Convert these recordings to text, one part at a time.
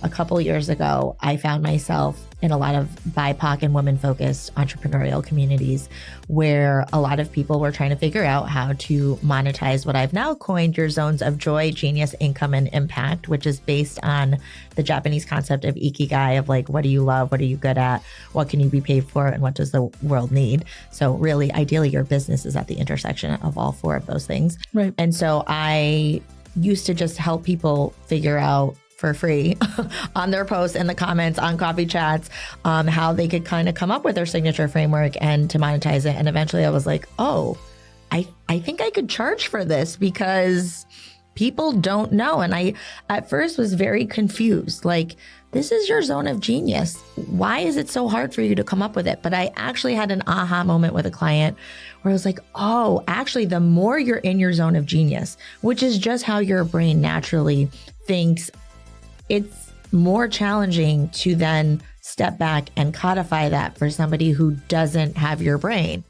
a couple of years ago, I found myself in a lot of BIPOC and women-focused entrepreneurial communities where a lot of people were trying to figure out how to monetize what I've now coined your zones of joy, genius, income, and impact, which is based on the Japanese concept of ikigai, of like, what do you love? What are you good at? What can you be paid for? And what does the world need? So really, ideally, your business is at the intersection of all four of those things. Right. And so I used to just help people figure out for free on their posts, in the comments, on coffee chats, how they could kind of come up with their signature framework and to monetize it. And eventually I was like, oh, I think I could charge for this because people don't know. And I, at first, was very confused. Like, this is your zone of genius. Why is it so hard for you to come up with it? But I actually had an aha moment with a client where I was like, oh, actually, the more you're in your zone of genius, which is just how your brain naturally thinks, it's more challenging to then step back and codify that for somebody who doesn't have your brain.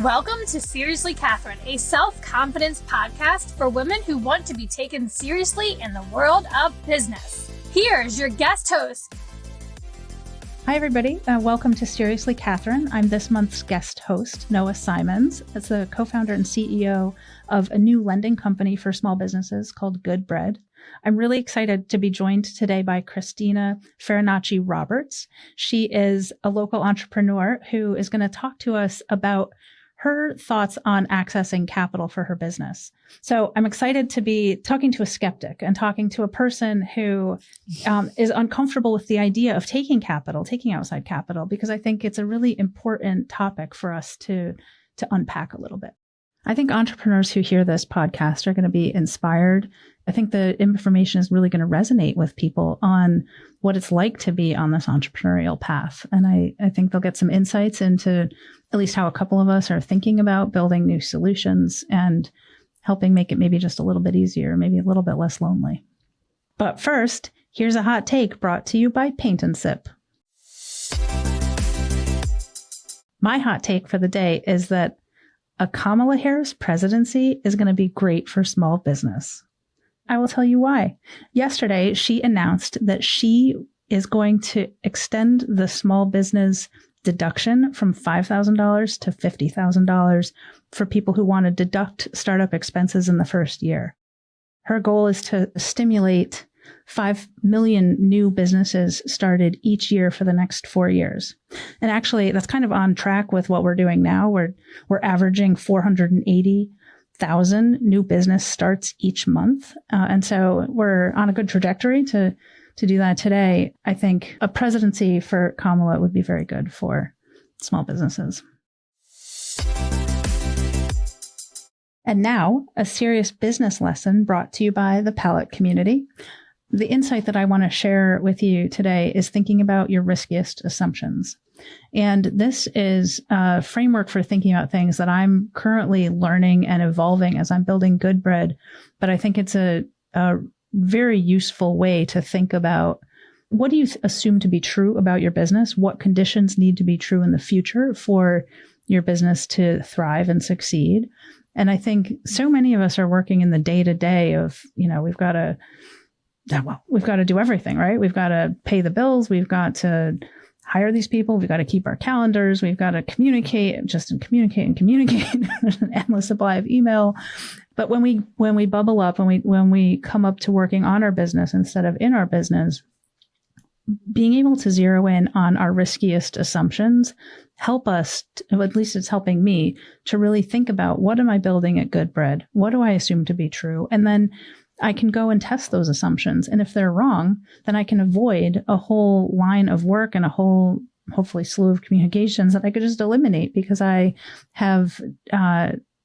Welcome to Seriously Catherine, a self-confidence podcast for women who want to be taken seriously in the world of business. Here's your guest host. Hi, everybody. Welcome to Seriously Catherine. I'm this month's guest host, Noa Simons. As the co-founder and CEO of a new lending company for small businesses called Good Bread. I'm really excited to be joined today by Christina Farinacci-Roberts. She is a local entrepreneur who is going to talk to us about her thoughts on accessing capital for her business. So I'm excited to be talking to a skeptic and talking to a person who is uncomfortable with the idea of taking outside capital, because I think it's a really important topic for us to unpack a little bit. I think entrepreneurs who hear this podcast are going to be inspired. I think the information is really going to resonate with people on what it's like to be on this entrepreneurial path. And I think they'll get some insights into at least how a couple of us are thinking about building new solutions and helping make it maybe just a little bit easier, maybe a little bit less lonely. But first, here's a hot take brought to you by Paint and Sip. My hot take for the day is that a Kamala Harris presidency is going to be great for small business. I will tell you why. Yesterday, she announced that she is going to extend the small business deduction from $5,000 to $50,000 for people who want to deduct startup expenses in the first year. Her goal is to stimulate 5 million new businesses started each year for the next 4 years. And actually, that's kind of on track with what we're doing now. We're averaging 480,000 new business starts each month. And so we're on a good trajectory to do that today. I think a presidency for Kamala would be very good for small businesses. And now, a serious business lesson brought to you by the Palette community. The insight that I want to share with you today is thinking about your riskiest assumptions. And this is a framework for thinking about things that I'm currently learning and evolving as I'm building Good Bread. But I think it's a very useful way to think about, what do you assume to be true about your business? What conditions need to be true in the future for your business to thrive and succeed? And I think so many of us are working in the day-to-day of, we've got to do everything, right? We've got to pay the bills. We've got to hire these people. We've got to keep our calendars. We've got to communicate. There's an endless supply of email. But when we bubble up, when we come up to working on our business instead of in our business, being able to zero in on our riskiest assumptions help us, at least it's helping me, to really think about, what am I building at Good Bread? What do I assume to be true? And then I can go and test those assumptions. And if they're wrong, then I can avoid a whole line of work and a whole, hopefully, slew of communications that I could just eliminate because I have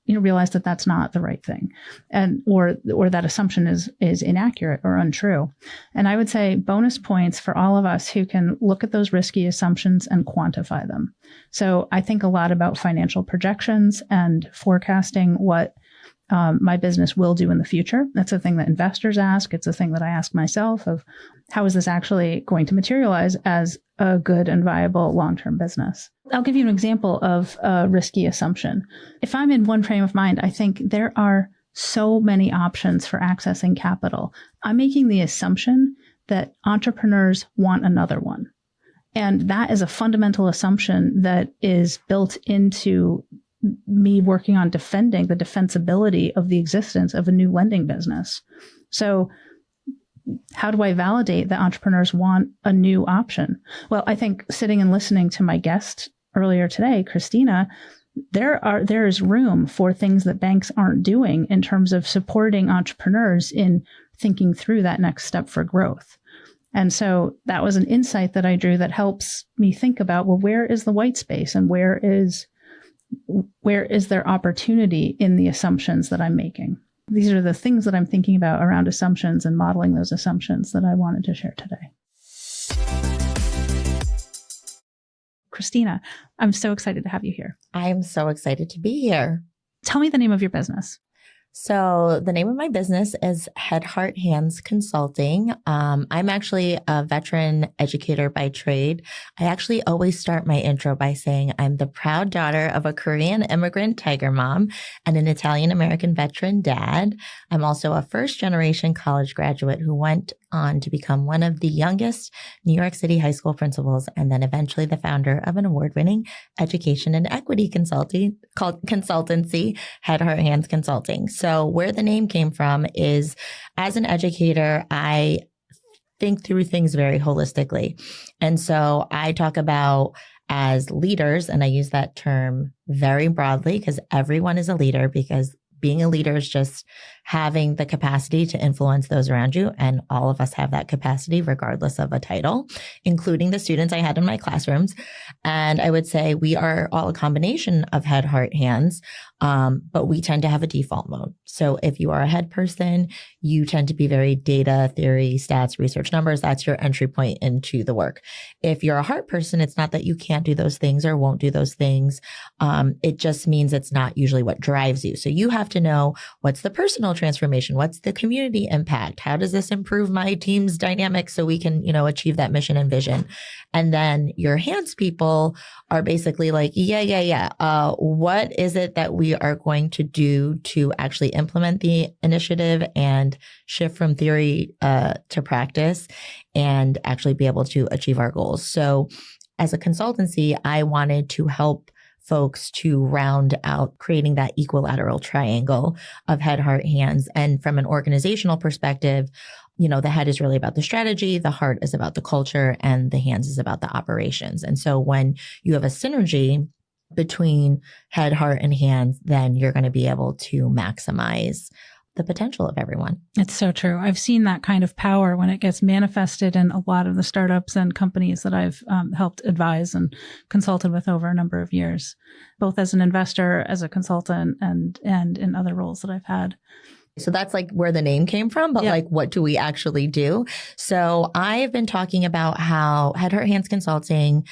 realized that that's not the right thing, and or that assumption is inaccurate or untrue. And I would say bonus points for all of us who can look at those risky assumptions and quantify them. So I think a lot about financial projections and forecasting what my business will do in the future. That's a thing that investors ask. It's a thing that I ask myself of, how is this actually going to materialize as a good and viable long-term business? I'll give you an example of a risky assumption. If I'm in one frame of mind, I think there are so many options for accessing capital, I'm making the assumption that entrepreneurs want another one. And that is a fundamental assumption that is built into me working on defending the defensibility of the existence of a new lending business. So how do I validate that entrepreneurs want a new option? Well, I think sitting and listening to my guest earlier today, Christina, there is room for things that banks aren't doing in terms of supporting entrepreneurs in thinking through that next step for growth. And so that was an insight that I drew that helps me think about, well, where is the white space and where is there opportunity in the assumptions that I'm making? These are the things that I'm thinking about around assumptions and modeling those assumptions that I wanted to share today. Christina, I'm so excited to have you here. I am so excited to be here. Tell me the name of your business. So the name of my business is Head, Heart, Hands Consulting. I'm actually a veteran educator by trade. I actually always start my intro by saying I'm the proud daughter of a Korean immigrant tiger mom and an Italian-American veteran dad. I'm also a first-generation college graduate who went on to become one of the youngest New York City high school principals and then eventually the founder of an award-winning education and equity consultancy, Head, Heart, Hands Consulting. So where the name came from is, as an educator, I think through things very holistically. And so I talk about as leaders, and I use that term very broadly because everyone is a leader, because being a leader is just having the capacity to influence those around you. And all of us have that capacity regardless of a title, including the students I had in my classrooms. And I would say we are all a combination of head, heart, hands, but we tend to have a default mode. So if you are a head person, you tend to be very data, theory, stats, research, numbers. That's your entry point into the work. If you're a heart person, it's not that you can't do those things or won't do those things. It just means it's not usually what drives you. So you have to know what's the personal transformation, what's the community impact, how does this improve my team's dynamics so we can, achieve that mission and vision. And then your hands people are basically like, what is it that we are going to do to actually implement the initiative and shift from theory to practice and actually be able to achieve our goals. So as a consultancy, I wanted to help folks to round out creating that equilateral triangle of head, heart, hands. And from an organizational perspective, the head is really about the strategy, the heart is about the culture, and the hands is about the operations. And so when you have a synergy between head, heart, and hands, then you're going to be able to maximize the potential of everyone. It's so true. I've seen that kind of power when it gets manifested in a lot of the startups and companies that I've helped advise and consulted with over a number of years, both as an investor, as a consultant, and in other roles that I've had. So that's like where the name came from, but what do we actually do? So I have been talking about how Head, Heart, Hands Consulting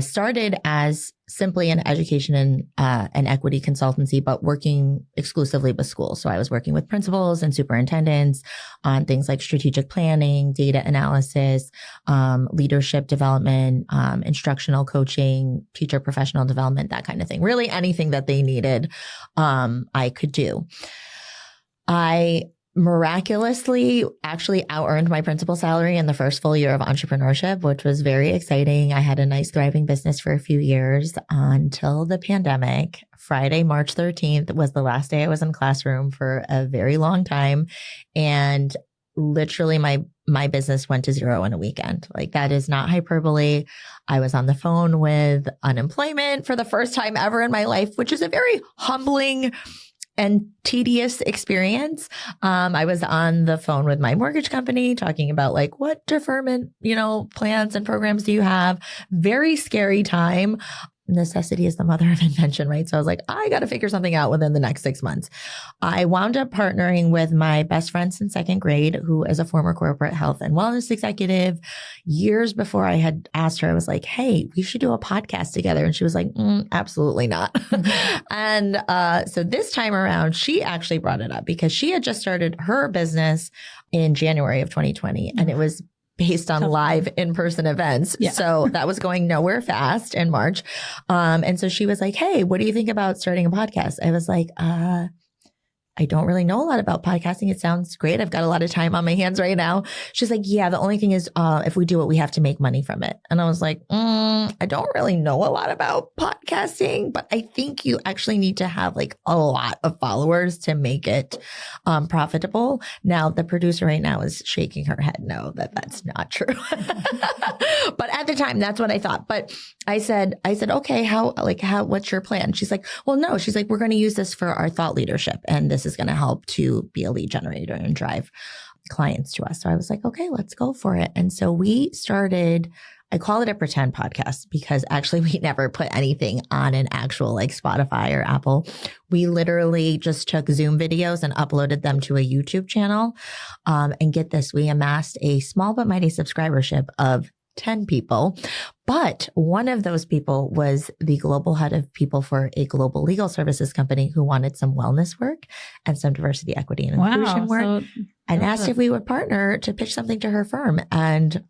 started as simply an education and an equity consultancy, but working exclusively with schools. So I was working with principals and superintendents on things like strategic planning, data analysis, leadership development, instructional coaching, teacher professional development, that kind of thing. Really anything that they needed, I could do. I miraculously actually out-earned my principal salary in the first full year of entrepreneurship, which was very exciting. I had a nice thriving business for a few years until the pandemic. Friday, March 13th was the last day I was in classroom for a very long time. And literally my business went to zero in a weekend. Like, that is not hyperbole. I was on the phone with unemployment for the first time ever in my life, which is a very humbling and tedious experience. I was on the phone with my mortgage company talking about what deferment, plans and programs do you have? Very scary time. Necessity is the mother of invention, right? So I was like, I got to figure something out within the next 6 months. I wound up partnering with my best friend since second grade, who is a former corporate health and wellness executive. Years before I had asked her, I was like, hey, we should do a podcast together. And she was like, absolutely not. And so this time around, she actually brought it up because she had just started her business in January of 2020. And it was based on live in-person events. Yeah. So that was going nowhere fast in March. And so she was like, hey, what do you think about starting a podcast? I was like, I don't really know a lot about podcasting. It sounds great. I've got a lot of time on my hands right now. She's like, yeah, the only thing is if we do it, we have to make money from it. And I was like, I don't really know a lot about podcasting, but I think you actually need to have like a lot of followers to make it profitable. Now, the producer right now is shaking her head no, that's not true. But at the time, that's what I thought. But I said, okay, what's your plan? She's like, well, no, she's like, we're going to use this for our thought leadership. And this is going to help to be a lead generator and drive clients to us. So I was like, okay, let's go for it. And so we started, I call it a pretend podcast because actually we never put anything on an actual like Spotify or Apple. We literally just took Zoom videos and uploaded them to a YouTube channel. And get this, we amassed a small but mighty subscribership of 10 people. But one of those people was the global head of people for a global legal services company who wanted some wellness work and some diversity, equity, and inclusion work, and asked if we would partner to pitch something to her firm. And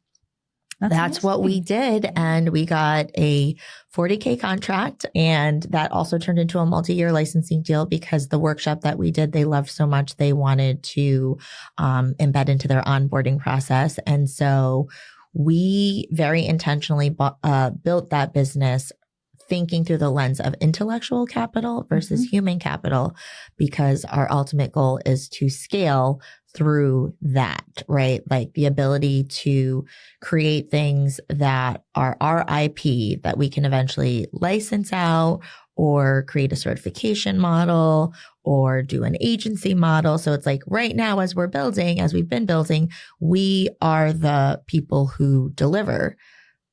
that's what we did. And we got a $40K contract. And that also turned into a multi-year licensing deal because the workshop that we did, they loved so much. They wanted to embed into their onboarding process. And so we very intentionally built that business thinking through the lens of intellectual capital versus human capital, because our ultimate goal is to scale through that, right? Like the ability to create things that are our IP that we can eventually license out or create a certification model or do an agency model. So it's like right now, as we've been building, we are the people who deliver,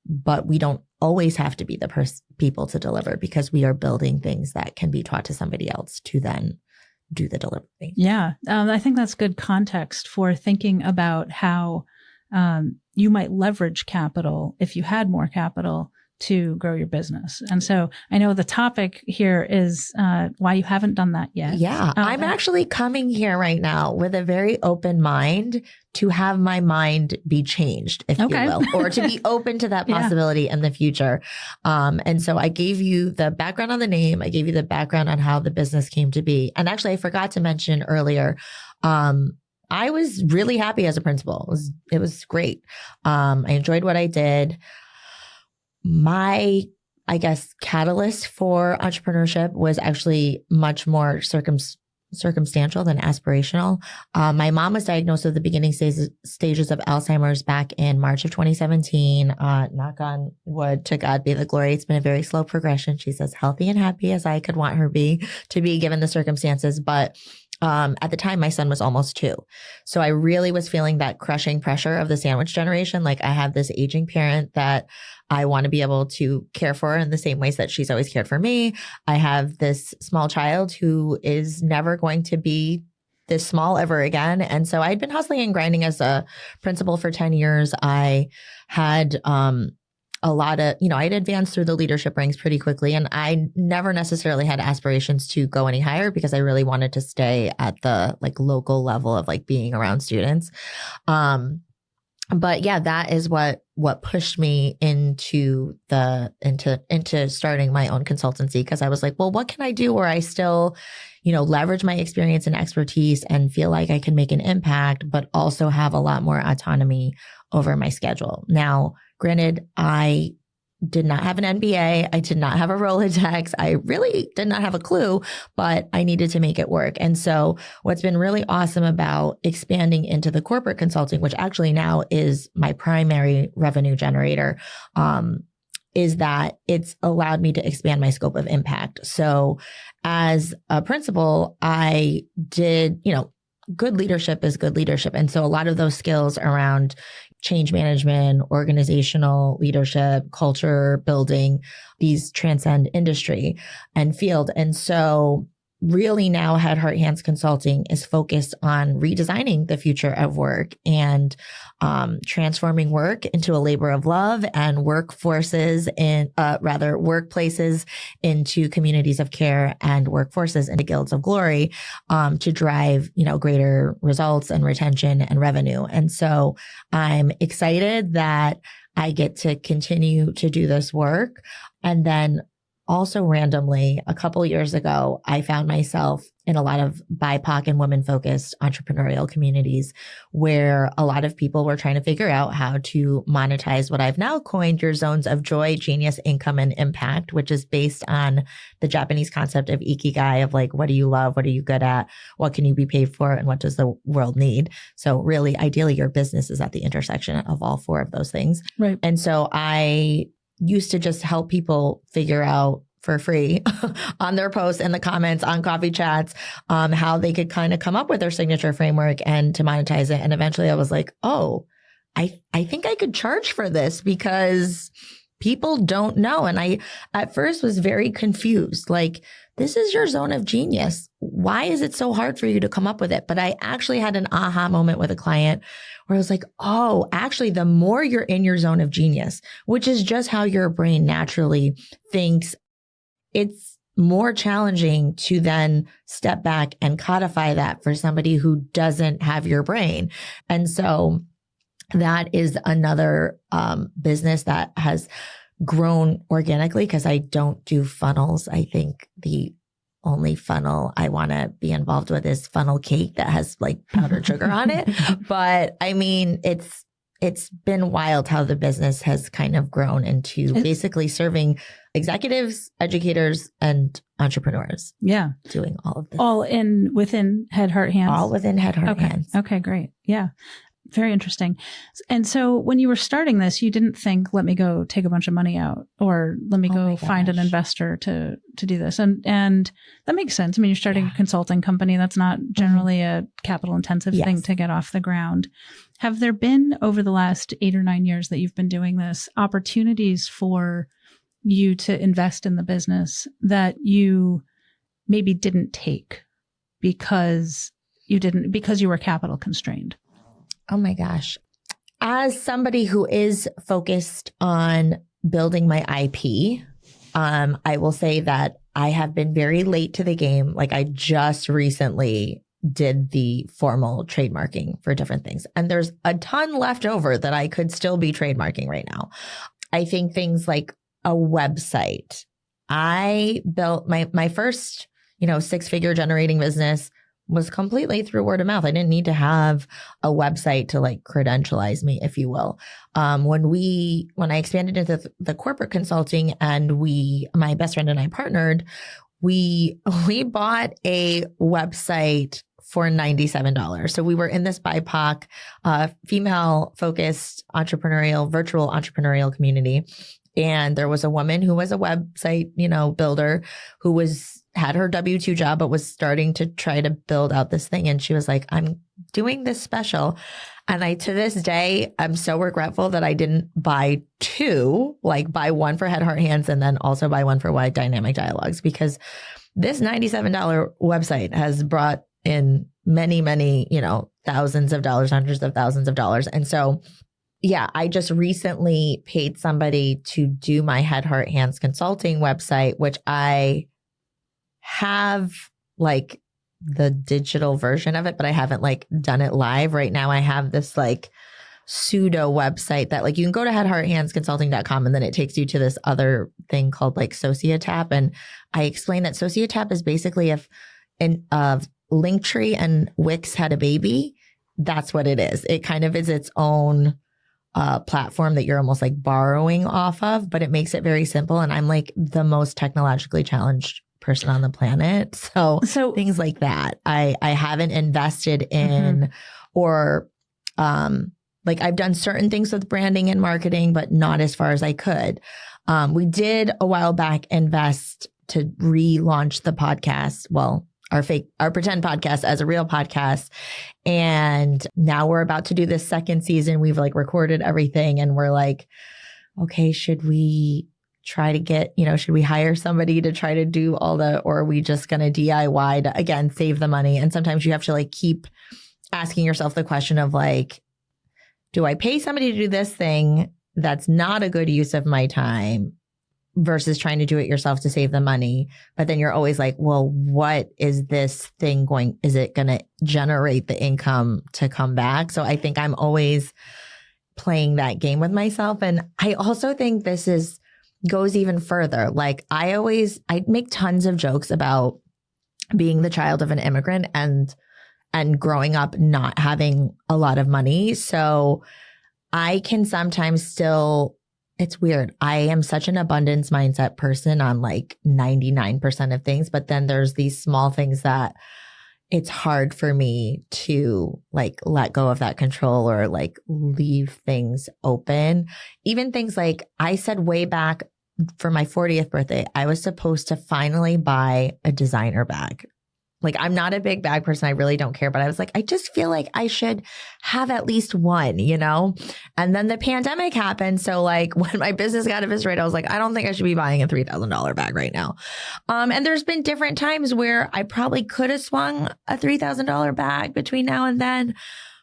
but we don't always have to be the people to deliver because we are building things that can be taught to somebody else to then do the delivery. Yeah. I think that's good context for thinking about how you might leverage capital if you had more capital to grow your business. And so I know the topic here is why you haven't done that yet. Yeah. I'm actually coming here right now with a very open mind to have my mind be changed, if you will, or to be open to that possibility in the future. And so I gave you the background on the name. I gave you the background on how the business came to be. And actually, I forgot to mention earlier, I was really happy as a principal. It was great. I enjoyed what I did. My, I guess, catalyst for entrepreneurship was actually much more circumstantial than aspirational. My mom was diagnosed with the beginning stages of Alzheimer's back in March of 2017. Knock on wood, to God be the glory. It's been a very slow progression. She's as healthy and happy as I could want her to be given the circumstances. But at the time, my son was almost 2. So I really was feeling that crushing pressure of the sandwich generation. Like I have this aging parent that I want to be able to care for in the same ways that she's always cared for me. I have this small child who is never going to be this small ever again. And so I'd been hustling and grinding as a principal for 10 years. I had a lot of, I'd advanced through the leadership ranks pretty quickly. And I never necessarily had aspirations to go any higher because I really wanted to stay at the like local level of like being around students. But yeah, that is what pushed me into starting my own consultancy, because I was like, well, what can I do where I still, leverage my experience and expertise and feel like I can make an impact, but also have a lot more autonomy over my schedule. Now, granted, I did not have an MBA. I did not have a Rolodex. I really did not have a clue, but I needed to make it work. And so what's been really awesome about expanding into the corporate consulting, which actually now is my primary revenue generator, is that it's allowed me to expand my scope of impact. So as a principal, I did, good leadership is good leadership. And so a lot of those skills around change management, organizational leadership, culture building, these transcend industry and field. And so really now Head, Heart, Hands Consulting is focused on redesigning the future of work and transforming work into a labor of love and workplaces into communities of care and workforces into guilds of glory to drive, greater results and retention and revenue. And so I'm excited that I get to continue to do this work. And then also randomly, a couple years ago, I found myself in a lot of BIPOC and women-focused entrepreneurial communities where a lot of people were trying to figure out how to monetize what I've now coined your zones of joy, genius, income, and impact, which is based on the Japanese concept of ikigai, of like, what do you love? What are you good at? What can you be paid for? And what does the world need? So really, ideally, your business is at the intersection of all four of those things. Right. And so I used to just help people figure out for free on their posts and the comments on coffee chats, how they could kind of come up with their signature framework and to monetize it. And eventually I was like, oh, I think I could charge for this because people don't know. And I at first was very confused. Like, this is your zone of genius. Why is it so hard for you to come up with it? But I actually had an aha moment with a client where I was like, oh, actually, the more you're in your zone of genius, which is just how your brain naturally thinks, it's more challenging to then step back and codify that for somebody who doesn't have your brain. And so that is another business that has grown organically because I don't do funnels. I think the only funnel I want to be involved with is funnel cake that has like powdered sugar on it. But I mean, it's been wild how the business has kind of grown into basically serving executives, educators, and entrepreneurs. Yeah. Doing all of this. All within Head, Heart, Hands. All within Head, Heart, Hands. Okay, great. Yeah. Very interesting. And so when you were starting this, you didn't think, let me go take a bunch of money out or let me go find an investor to do this. And that makes sense. I mean, you're starting a consulting company. That's not generally a capital intensive thing to get off the ground. Have there been, over the last 8 or 9 years that you've been doing this, opportunities for you to invest in the business that you maybe didn't take because you were capital constrained? Oh my gosh. As somebody who is focused on building my IP, I will say that I have been very late to the game. Like, I just recently did the formal trademarking for different things. And there's a ton left over that I could still be trademarking right now. I think things like a website. I built my first, 6-figure generating business was completely through word of mouth. I didn't need to have a website to like credentialize me, if you will. When I expanded into the corporate consulting and my best friend and I partnered, we bought a website for $97. So we were in this BIPOC, female focused virtual entrepreneurial community. And there was a woman who was a website, builder who had her W-2 job, but was starting to try to build out this thing. And she was like, I'm doing this special. And to this day, I'm so regretful that I didn't buy two, like buy one for Head, Heart, Hands, and then also buy one for Wide Dynamic Dialogues, because this $97 website has brought in many, many, thousands of dollars, hundreds of thousands of dollars. And so, yeah, I just recently paid somebody to do my Head, Heart, Hands consulting website, which I have like the digital version of it, but I haven't like done it live. Right now I have this like pseudo website that like you can go to headhearthandsconsulting.com and then it takes you to this other thing called like Sociotap. And I explained that Sociotap is basically if Linktree and Wix had a baby, that's what it is. It kind of is its own platform that you're almost like borrowing off of, but it makes it very simple. And I'm like the most technologically challenged person on the planet. So things like that, I haven't invested in, or like I've done certain things with branding and marketing, but not as far as I could. We did a while back invest to relaunch the podcast. Well, our pretend podcast as a real podcast. And now we're about to do this second season. We've like recorded everything and we're like, okay, should we try to get, should we hire somebody to try to do or are we just going to DIY to, again, save the money? And sometimes you have to like keep asking yourself the question of like, do I pay somebody to do this thing that's not a good use of my time versus trying to do it yourself to save the money? But then you're always like, well, what is this thing is it going to generate the income to come back? So I think I'm always playing that game with myself. And I also think this goes even further. Like I make tons of jokes about being the child of an immigrant and growing up not having a lot of money. So I can sometimes still, it's weird. I am such an abundance mindset person on like 99% of things, but then there's these small things that it's hard for me to like let go of that control or like leave things open. Even things like I said way back for my 40th birthday, I was supposed to finally buy a designer bag. Like, I'm not a big bag person. I really don't care. But I was like, I just feel like I should have at least one, you know? And then the pandemic happened. So like when my business got eviscerated, I was like, I don't think I should be buying a $3,000 bag right now. And there's been different times where I probably could have swung a $3,000 bag between now and then.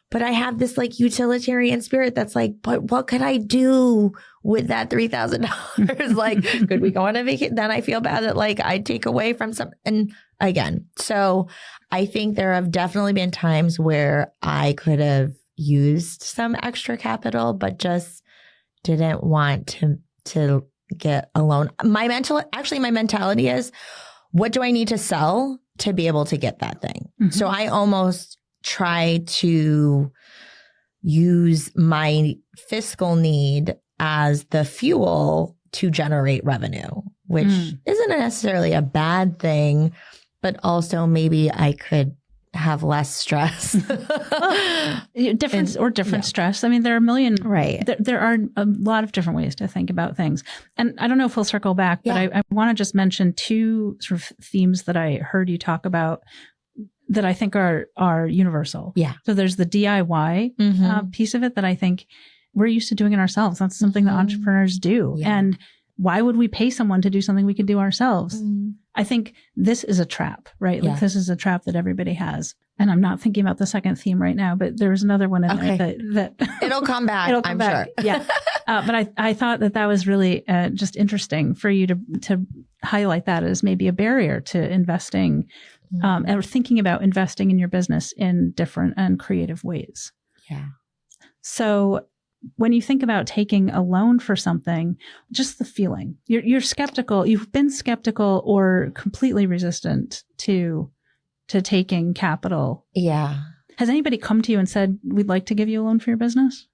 But I have this like utilitarian spirit that's like, but what could I do with that $3,000? Like, could we go on a vacation? Then I feel bad that like I take away from some. And again, so I think there have definitely been times where I could have used some extra capital, but just didn't want to get a loan. My mentality is, what do I need to sell to be able to get that thing? Mm-hmm. So I almost try to use my fiscal need as the fuel to generate revenue, which isn't necessarily a bad thing, but also maybe I could have less stress. Different stress. I mean, there are a million, right? There are a lot of different ways to think about things. And I don't know if we'll circle back, but I want to just mention two sort of themes that I heard you talk about that I think are universal. Yeah. So there's the DIY piece of it that I think we're used to doing it ourselves. That's something that entrepreneurs do. Yeah. And why would we pay someone to do something we could do ourselves? I think this is a trap, right? Yeah. Like this is a trap that everybody has. And I'm not thinking about the second theme right now, but there was another one in there that it'll come back. I'm sure. Yeah. But I thought that was really just interesting for you to highlight that as maybe a barrier to investing and thinking about investing in your business in different and creative ways. Yeah. So when you think about taking a loan for something, just the feeling, you're skeptical, you've been skeptical or completely resistant to taking capital. Yeah. Has anybody come to you and said, we'd like to give you a loan for your business?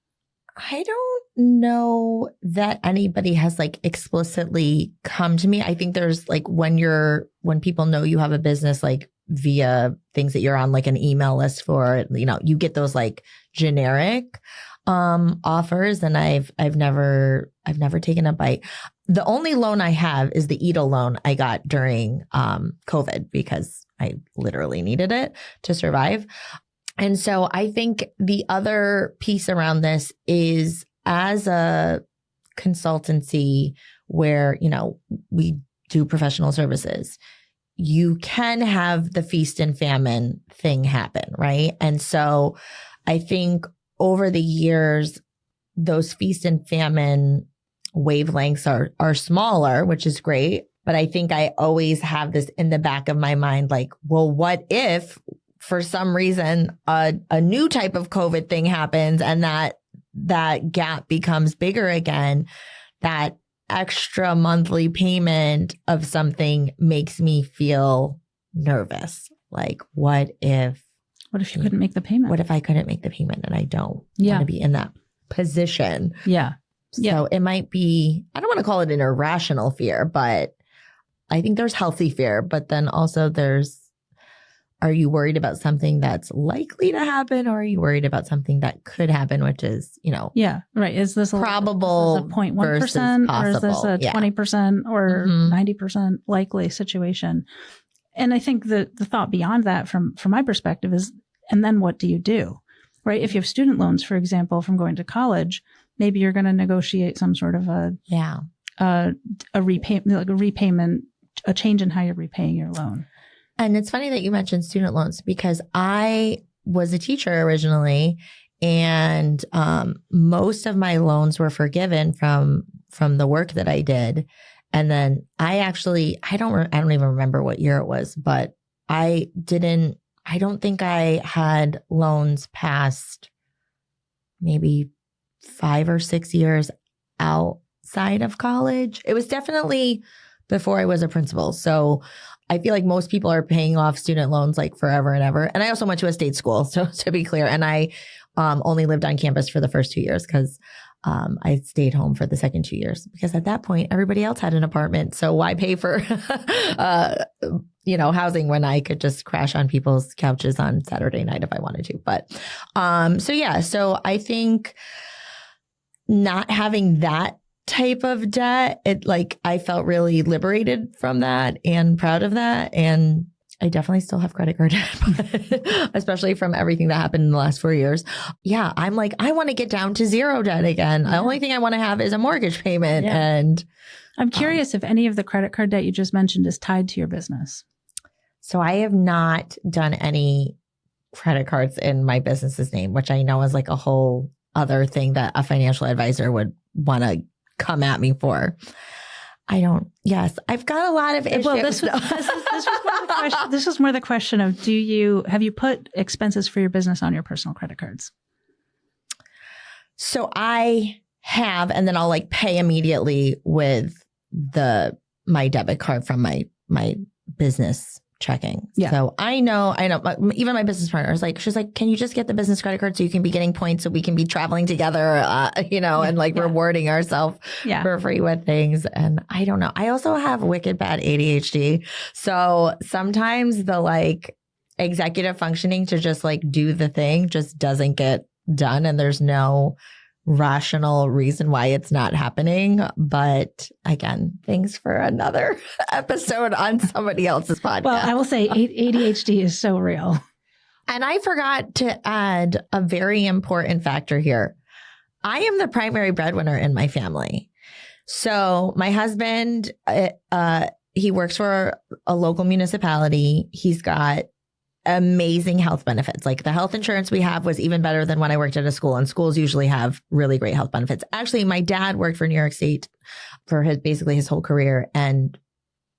I don't know that anybody has like explicitly come to me. I think there's like when people know you have a business, like via things that you're on like an email list for, you know, you get those like generic offers, and I've never taken a bite. The only loan I have is the EDL loan I got during COVID because I literally needed it to survive. And so I think the other piece around this is, as a consultancy where, you know, we do professional services, you can have the feast and famine thing happen, right? And so I think over the years, those feast and famine wavelengths are smaller, which is great. But I think I always have this in the back of my mind, like, well, what if for some reason a new type of COVID thing happens and that gap becomes bigger again? That extra monthly payment of something makes me feel nervous. Like, what if you couldn't make the payment? What if I couldn't make the payment and I don't want to be in that position? Yeah. So it might be, I don't want to call it an irrational fear, but I think there's healthy fear. But then also are you worried about something that's likely to happen, or are you worried about something that could happen, which is, you know, right. Is this probable, is this a 0.1% or is this a 20% or 90% likely situation? And I think the thought beyond that from my perspective is, and then what do you do, right? If you have student loans, for example, from going to college, maybe you're going to negotiate some sort of a repayment, a change in how you're repaying your loan. And it's funny that you mentioned student loans, because I was a teacher originally, and most of my loans were forgiven from the work that I did. And then I don't even remember what year it was, but I don't think I had loans past maybe 5 or 6 years outside of college. It was definitely before I was a principal. So I feel like most people are paying off student loans like forever and ever. And I also went to a state school, so to be clear. And I only lived on campus for the first 2 years because I stayed home for the second 2 years because at that point, everybody else had an apartment. So why pay for, housing when I could just crash on people's couches on Saturday night if I wanted to. But so I think not having that type of debt, I felt really liberated from that and proud of that. And I definitely still have credit card debt, but especially from everything that happened in the last 4 years. Yeah, I'm like, I want to get down to zero debt again. The only thing I want to have is a mortgage payment. Yeah. And I'm curious if any of the credit card debt you just mentioned is tied to your business. So I have not done any credit cards in my business's name, which I know is like a whole other thing that a financial advisor would want to come at me for. Yes, I've got a lot of issues. Well, this was more the question of, have you put expenses for your business on your personal credit cards? So I have, and then I'll like pay immediately with my debit card from my business checking. Yeah. So I know, even my business partner she's like, can you just get the business credit card so you can be getting points so we can be traveling together, and rewarding ourselves for free with things. And I don't know. I also have wicked bad ADHD. So sometimes the executive functioning to just do the thing just doesn't get done. And there's no rational reason why it's not happening. But again, thanks for another episode on somebody else's podcast. Well, I will say ADHD is so real. And I forgot to add a very important factor here. I am the primary breadwinner in my family. So my husband, he works for a local municipality. He's got amazing health benefits. Like the health insurance we have was even better than when I worked at a school, and schools usually have really great health benefits. Actually, my dad worked for New York State for basically his whole career, and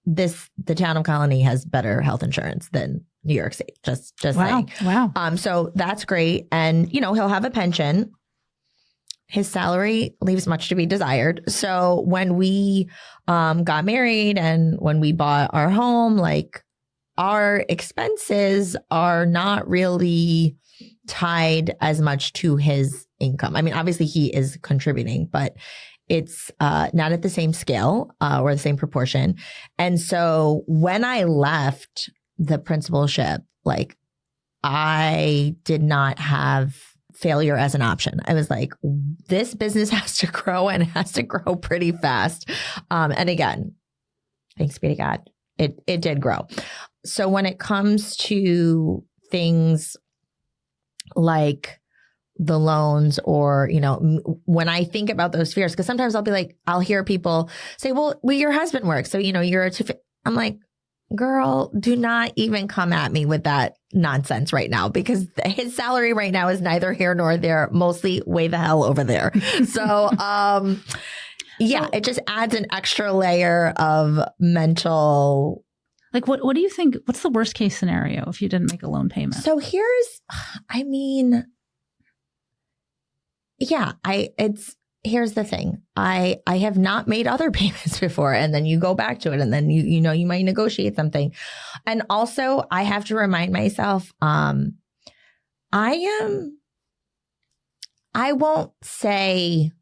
the town of Colony has better health insurance than New York State. Just saying. Wow. So that's great. And he'll have a pension. His salary leaves much to be desired. So when we got married and when we bought our home, our expenses are not really tied as much to his income. I mean, obviously he is contributing, but it's not at the same scale or the same proportion. And so when I left the principalship, I did not have failure as an option. I was like, this business has to grow and it has to grow pretty fast. And again, thanks be to God, it did grow. So when it comes to things like the loans or, when I think about those fears, because sometimes I'll hear people say, well, your husband works. So, you're I'm like, girl, do not even come at me with that nonsense right now, because his salary right now is neither here nor there, mostly way the hell over there. So, it just adds an extra layer of mental. What do you think? What's the worst case scenario if you didn't make a loan payment? So here's the thing. I have not made other payments before, and then you go back to it, and then you might negotiate something. And also I have to remind myself, I won't say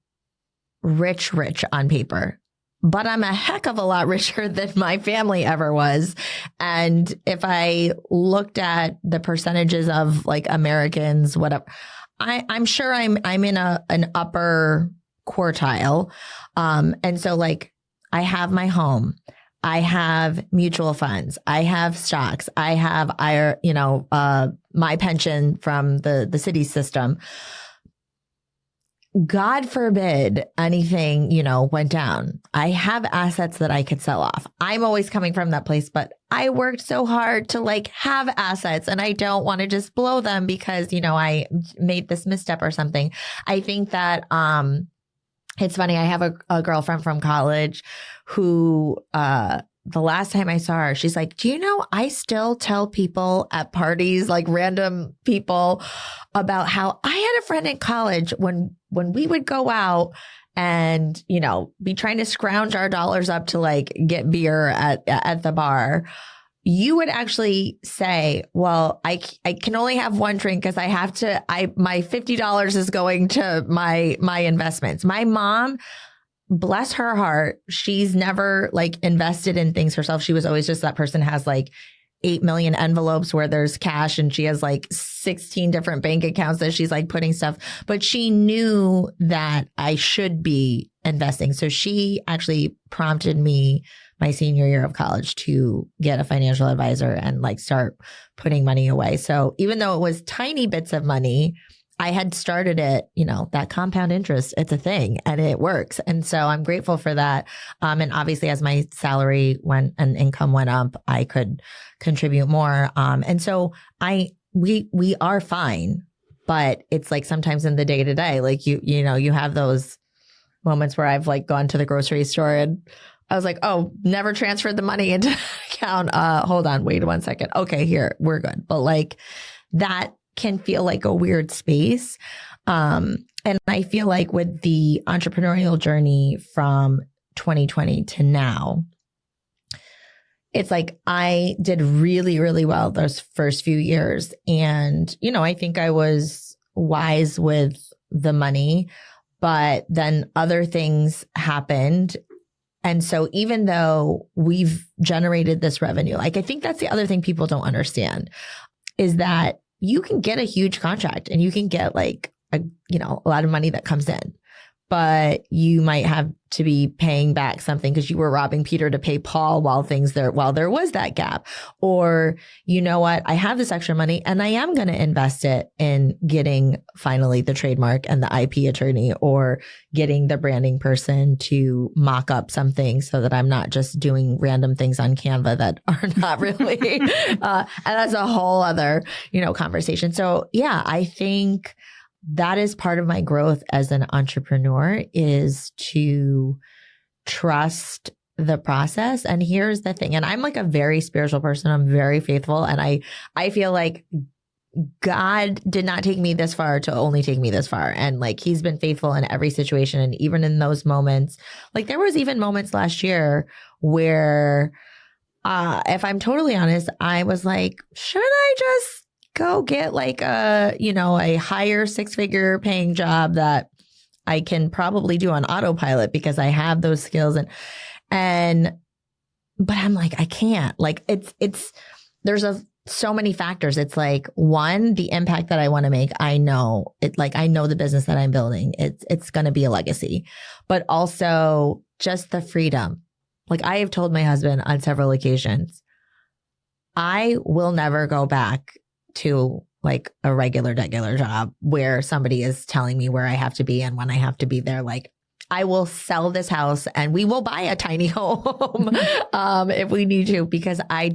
rich on paper, but I'm a heck of a lot richer than my family ever was. And if I looked at the percentages of Americans, whatever, I'm sure I'm in an upper quartile. And so I have my home, I have mutual funds, I have stocks, I have my pension from the city system. God forbid anything, went down. I have assets that I could sell off. I'm always coming from that place, but I worked so hard to have assets, and I don't want to just blow them because, I made this misstep or something. I think that, it's funny. I have a girlfriend from college who, the last time I saw her, she's like, do you know, I still tell people at parties, random people, about how I had a friend in college when we would go out and, be trying to scrounge our dollars up to get beer at the bar. you would actually say, well, I can only have one drink because my $50 is going to my investments. My mom, bless her heart, she's never like invested in things herself. She was always just that person has like 8 million envelopes where there's cash, and she has like 16 different bank accounts that she's like putting stuff. But she knew that I should be investing. So she actually prompted me my senior year of college to get a financial advisor and like start putting money away. So even though it was tiny bits of money, I had started it, that compound interest, it's a thing and it works. And so I'm grateful for that. And obviously as my salary went and income went up, I could contribute more. And so we are fine, but it's like sometimes in the day to day, like you have those moments where I've like gone to the grocery store and I was like, oh, never transferred the money into account. Hold on, wait 1 second. Okay, here, we're good. But like that can feel like a weird space. And I feel like with the entrepreneurial journey from 2020 to now, it's like I did really, really well those first few years. And, I think I was wise with the money, but then other things happened. And so even though we've generated this revenue, like I think that's the other thing people don't understand is that you can get a huge contract and you can get like a lot of money that comes in, but you might have to be paying back something because you were robbing Peter to pay Paul while there was that gap. Or, you know what, I have this extra money and I am going to invest it in getting finally the trademark and the IP attorney, or getting the branding person to mock up something so that I'm not just doing random things on Canva that are not really, and that's a whole other, conversation. So yeah, I think that is part of my growth as an entrepreneur, is to trust the process. And here's the thing. And I'm like a very spiritual person. I'm very faithful. And I feel like God did not take me this far to only take me this far. And like, he's been faithful in every situation. And even in those moments, like there was even moments last year where, if I'm totally honest, I was like, should I just go get like a higher 6-figure paying job that I can probably do on autopilot because I have those skills but I'm like, I can't. Like there's so many factors. It's like, one, the impact that I want to make. I know it, like I know the business that I'm building. It's going to be a legacy, but also just the freedom. Like I have told my husband on several occasions, I will never go back to like a regular job where somebody is telling me where I have to be and when I have to be there. Like I will sell this house and we will buy a tiny home if we need to, because I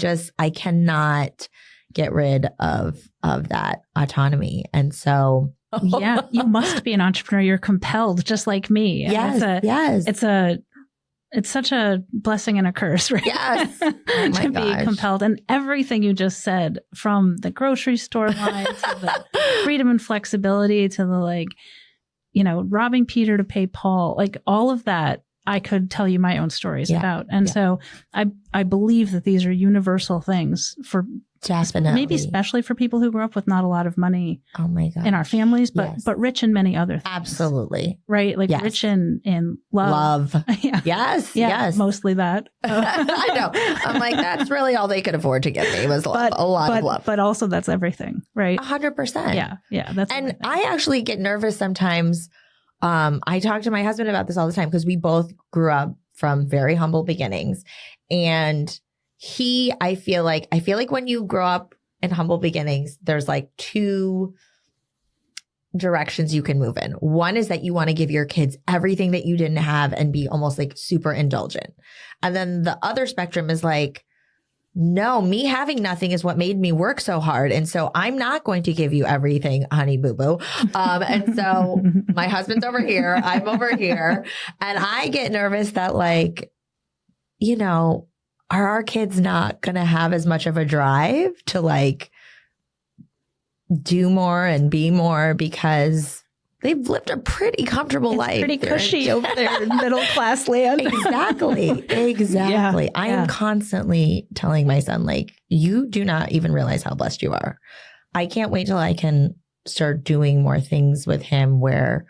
cannot get rid of that autonomy. And so yeah, you must be an entrepreneur. You're compelled, just like me. Yes. It's such a blessing and a curse, right? Yes. Oh my to gosh. be compelled. And everything you just said, from the grocery store line to the freedom and flexibility to the robbing Peter to pay Paul, like all of that, I could tell you my own stories about. And so I believe that these are universal things for definitely, maybe especially for people who grew up with not a lot of money oh my God, in our families, but rich in many other things. Absolutely. Right? Like rich in love. Yeah. Yes. Mostly that. I know. I'm like, that's really all they could afford to give me was love. A lot of love. But also that's everything, right? 100%. Yeah. That's and everything. I actually get nervous sometimes. I talk to my husband about this all the time because we both grew up from very humble beginnings. And I feel like when you grow up in humble beginnings, there's like two directions you can move in. One is that you want to give your kids everything that you didn't have and be almost like super indulgent. And then the other spectrum is like, no, me having nothing is what made me work so hard. And so I'm not going to give you everything, honey boo boo. And so my husband's over here, I'm over here. And I get nervous that like, are our kids not going to have as much of a drive to like do more and be more because they've lived a pretty comfortable life. Pretty cushy over there in middle class land. Exactly. Yeah. I am constantly telling my son, like, you do not even realize how blessed you are. I can't wait till I can start doing more things with him where,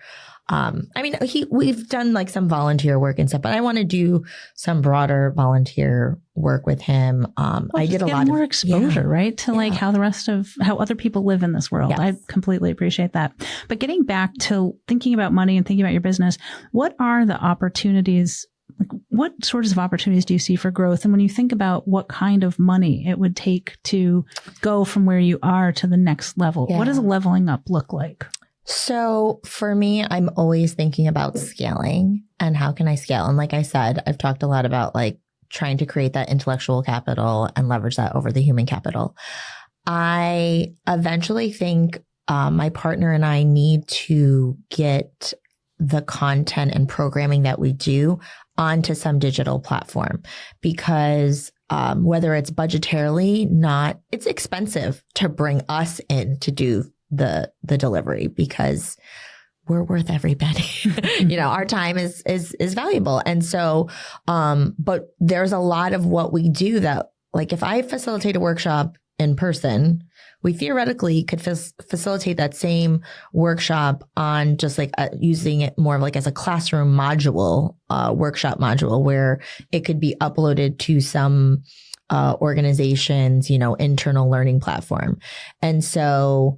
we've done like some volunteer work and stuff, but I want to do some broader volunteer work with him. I did a lot more exposure, right? To like how other people live in this world. Yes. I completely appreciate that. But getting back to thinking about money and thinking about your business, what are the opportunities? Like, what sorts of opportunities do you see for growth? And when you think about what kind of money it would take to go from where you are to the next level, what does leveling up look like? So for me, I'm always thinking about scaling and how can I scale? And like I said, I've talked a lot about like trying to create that intellectual capital and leverage that over the human capital. I eventually think my partner and I need to get the content and programming that we do onto some digital platform because whether it's budgetarily, it's expensive to bring us in to do the delivery because we're worth every penny. Our time is valuable. And so, but there's a lot of what we do that, like if I facilitate a workshop in person, we theoretically could facilitate that same workshop on just like using it more of like as a classroom module, workshop module where it could be uploaded to some organization's, internal learning platform. And so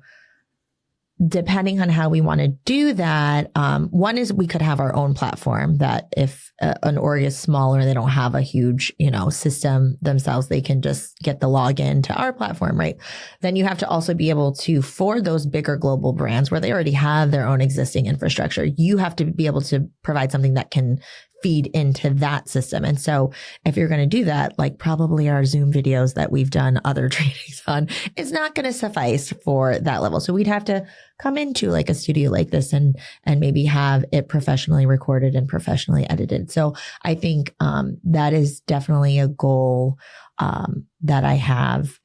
depending on how we want to do that, one is we could have our own platform that if an org is smaller, they don't have a huge, system themselves, they can just get the login to our platform, right? Then you have to also be able to, for those bigger global brands where they already have their own existing infrastructure, you have to be able to provide something that can feed into that system. And so if you're going to do that, like probably our Zoom videos that we've done other trainings on is not going to suffice for that level. So we'd have to come into like a studio like this and maybe have it professionally recorded and professionally edited. So I think that is definitely a goal that I have.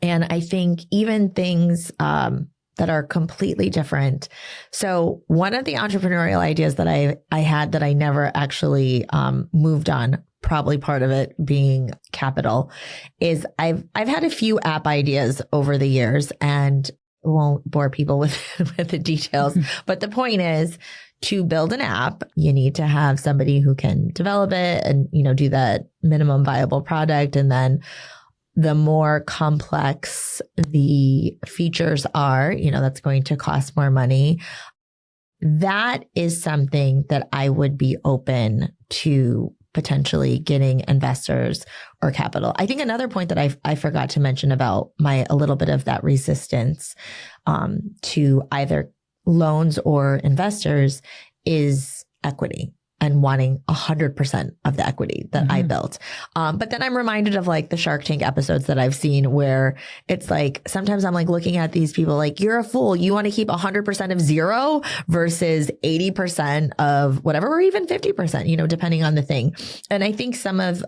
And I think even things that are completely different. So one of the entrepreneurial ideas that I had that I never actually moved on, probably part of it being capital, is I've had a few app ideas over the years and won't bore people with the details. But the point is, to build an app, you need to have somebody who can develop it and, do that minimum viable product. And then the more complex the features are, that's going to cost more money. That is something that I would be open to potentially getting investors or capital. I think another point that I forgot to mention about a little bit of that resistance to either loans or investors is equity and wanting 100% of the equity that I built. But then I'm reminded of like the Shark Tank episodes that I've seen where it's like, sometimes I'm like looking at these people like, you're a fool. You want to keep 100% of zero versus 80% of whatever, or even 50%, depending on the thing. And I think some of,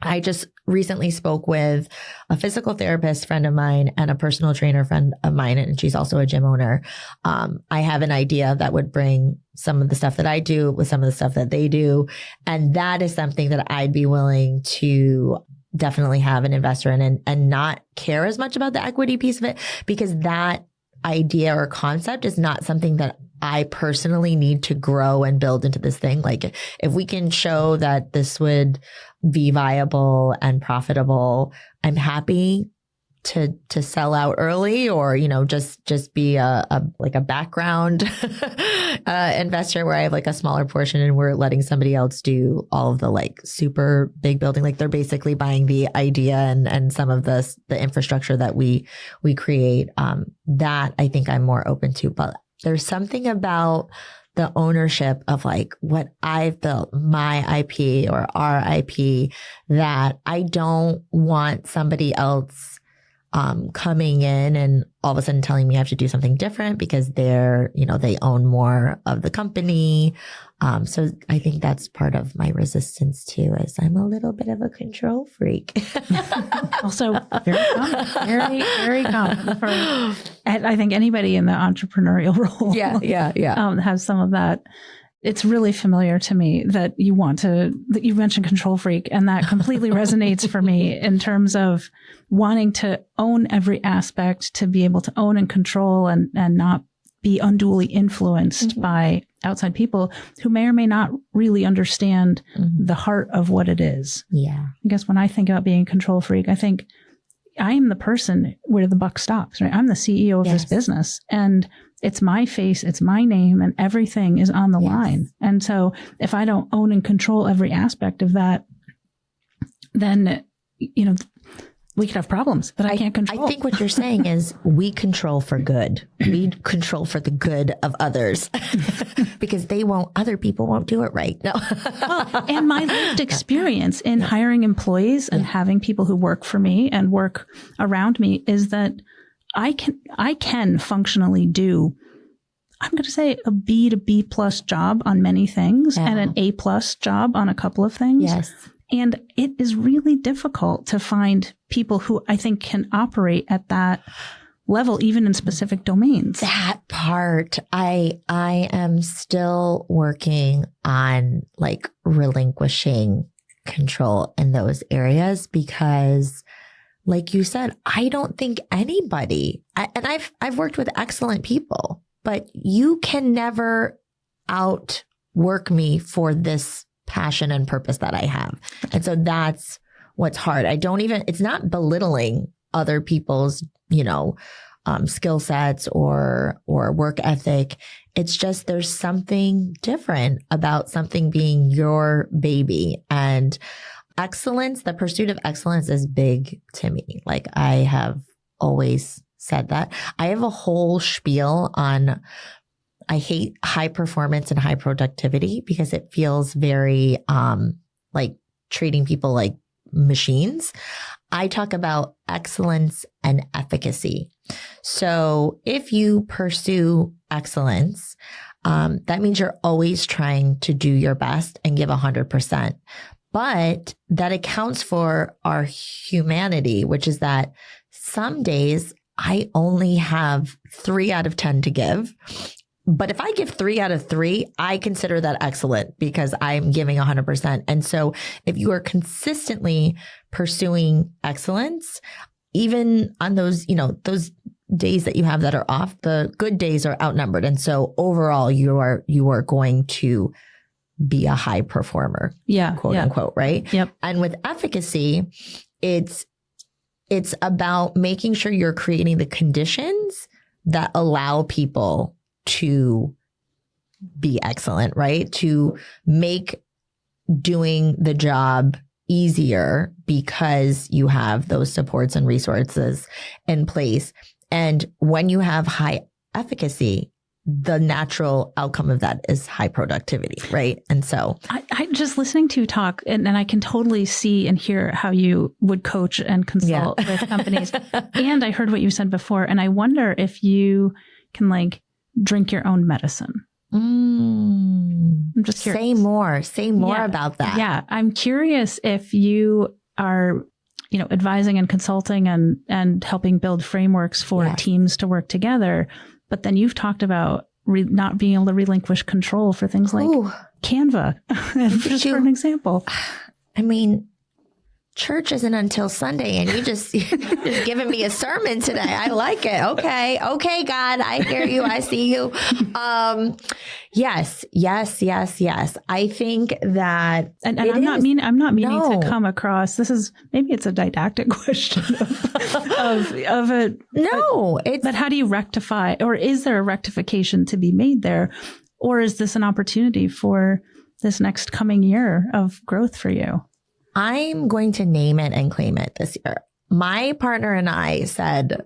I just recently spoke with a physical therapist friend of mine and a personal trainer friend of mine, and she's also a gym owner. I have an idea that would bring some of the stuff that I do with some of the stuff that they do. And that is something that I'd be willing to definitely have an investor in and not care as much about the equity piece of it, because that idea or concept is not something that I personally need to grow and build into this thing. Like if we can show that this would be viable and profitable, I'm happy to sell out early or, just be a background investor where I have like a smaller portion and we're letting somebody else do all of the like super big building. Like they're basically buying the idea and some of the infrastructure that we create. That I think I'm more open to, but there's something about the ownership of like what I've built, my IP or our IP, that I don't want somebody else coming in and all of a sudden telling me I have to do something different because they're, they own more of the company. So I think that's part of my resistance too, is I'm a little bit of a control freak. Also very common, very, very common for, I think, anybody in the entrepreneurial role. Yeah. Has some of that. It's really familiar to me that you mentioned control freak, and that completely resonates for me in terms of wanting to own every aspect, to be able to own and control and not be unduly influenced by outside people who may or may not really understand the heart of what it is. Yeah. I guess when I think about being a control freak, I think I am the person where the buck stops, right? I'm the CEO of this business, and it's my face, it's my name, and everything is on the line. And so if I don't own and control every aspect of that, then, we could have problems that I can't control. I think what you're saying is we control for good. We control for the good of others because other people won't do it right. No. Well, and my lived experience in hiring employees and having people who work for me and work around me is that I can functionally do, I'm going to say, a B to B plus job on many things and an A plus job on a couple of things. Yes. And it is really difficult to find people who I think can operate at that level, even in specific domains. That part, I am still working on relinquishing control in those areas because, like you said, I don't think anybody, and I've worked with excellent people, but you can never outwork me for this passion and purpose that I have. And so that's what's hard. It's not belittling other people's, skill sets or work ethic. It's just, there's something different about something being your baby, and excellence, the pursuit of excellence is big to me. Like, I have always said that. I have a whole spiel on, I hate high performance and high productivity because it feels very like treating people like machines. I talk about excellence and efficacy. So if you pursue excellence, that means you're always trying to do your best and give 100%. But that accounts for our humanity, which is that some days I only have 3 out of 10 to give. But if I give 3 out of 3, I consider that excellent because I'm giving 100%. And so if you are consistently pursuing excellence, even on those, those days that you have that are off, the good days are outnumbered. And so overall, you are going to be a high performer, quote unquote, right? Yep. And with efficacy, it's about making sure you're creating the conditions that allow people to be excellent, right? To make doing the job easier because you have those supports and resources in place. And when you have high efficacy, the natural outcome of that is high productivity, right? And so I just listening to you talk, and I can totally see and hear how you would coach and consult with companies. And I heard what you said before, and I wonder if you can drink your own medicine. I'm just curious. Say more about that. Yeah. I'm curious if you are, advising and consulting and helping build frameworks for teams to work together. But then you've talked about not being able to relinquish control for things like Canva, just for an example. I mean, church isn't until Sunday, and you just giving me a sermon today. I like it. Okay, God, I hear you. I see you. Yes. I think that, and I'm not meaning to come across. Maybe it's a didactic question but how do you rectify, or is there a rectification to be made there, or is this an opportunity for this next coming year of growth for you? I'm going to name it and claim it this year. My partner and I said,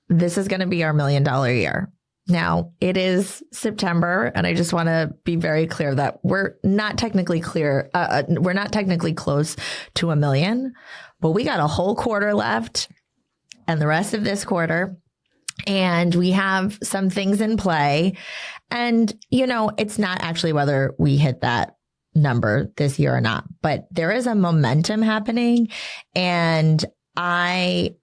this is going to be our $1 million year. Now, it is September, and I just want to be very clear that we're not technically close to $1 million, but we got a whole quarter left. and the rest of this quarter. And we have some things in play. And, it's not actually whether we hit that number this year or not, but there is a momentum happening. And I